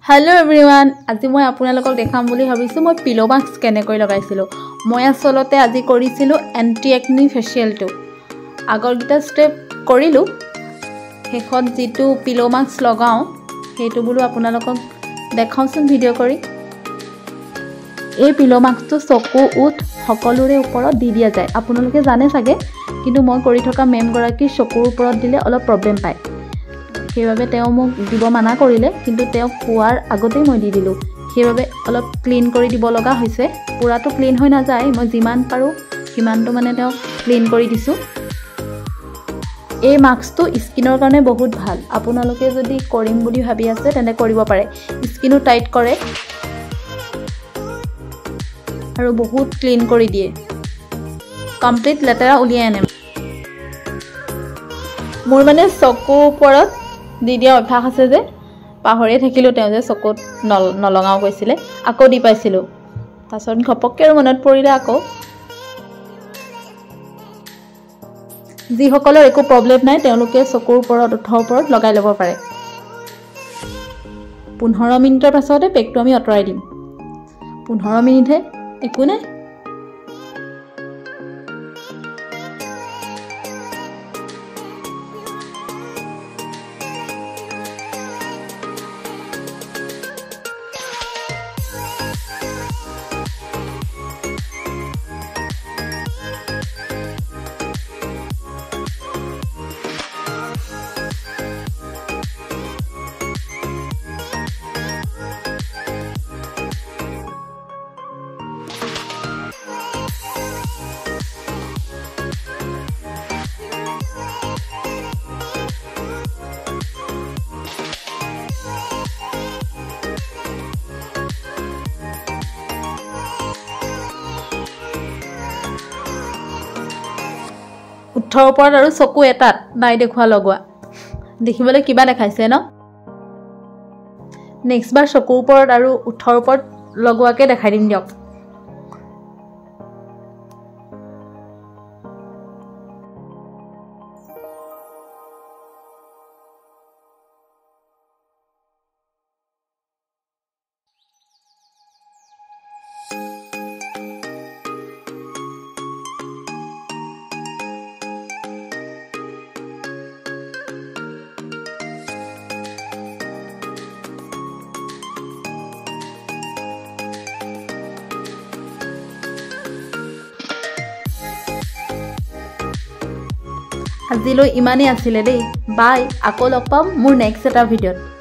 Hello everyone, আজি মই আপোনালোকক দেখাম বুলি ভাবিছো মই পিলো মাস্ক কেনে কৰি লগাইছিলো মই আসলতে আজি কৰিছিলো এন্টি একনি ফেশিয়ালটো আগৰ গিটা স্টেপ কৰিলো হেখন যেটো পিলো মাস্ক লগাও হেতু বুলো আপোনালোকক দেখাওচোন ভিডিও কৰি এই পিলো মাস্কটো চকু উঠ সকলোৰে ওপৰত দি দিয়া যায় আপোনালোকে জানে সাগে কিন্তু মই কৰি থকা মেম গৰাকী চকুৰ ওপৰত দিলে অলপ প্ৰবলেম পায় সেইভাবে তেও মোক দিব মানা কৰিলে কিন্তু তেও কোৱাৰ আগতে মই দি দিলো সেইভাবে অলপ ক্লিন কৰি দিব লগা হৈছে পুৰাটো ক্লিন হৈ না যায় মই যিমান পাৰো সিমানটো মানে তেও ক্লিন কৰি দিছো এই মাস্কটো স্কিনৰ কাৰণে বহুত ভাল আপোনালোকে যদি কৰিম বুলি ভাবি আছে তেনে কৰিব পাৰে স্কিনও টাইট কৰে আৰু বহুত ক্লিন কৰি দিয়ে কমপ্লিট লেতেৰা উলিয়াই আনে মোৰ মানে চকু ওপৰত দি দিয়া অভ্যাস আছে যে পাহৰিয়ে থাকিলো তেও যে চকুত নলগাও কৈছিলে আকৌ দি পাইছিলো তাছত ঘপককে মনত পৰিলে আকৌ যি সকলৰ একো প্ৰবলেম নাই তেওঁলোকে চকুৰ ওপৰত উঠৰ ওপৰত লগাই ল'ব পাৰে 15 মিনিটৰ পাছতে পেকটো আমি অতৰাই দিম 15 মিনিটে একো নাই উঠৰ ওপৰত আৰু চকু এটাত নাই দেখুৱা লগোৱা দেখিবলৈ কিবা দেখাইছে ন নেক্সট বাৰ চকুৰ ওপৰত আৰু উঠৰ ওপৰত লগোৱাকে দেখাই দিম দিয়ক আজিলৈ ইমানেই আছিল দেই বাই আকৌ লগ পাম মোৰ নেক্সট এটা ভিডিঅ'ত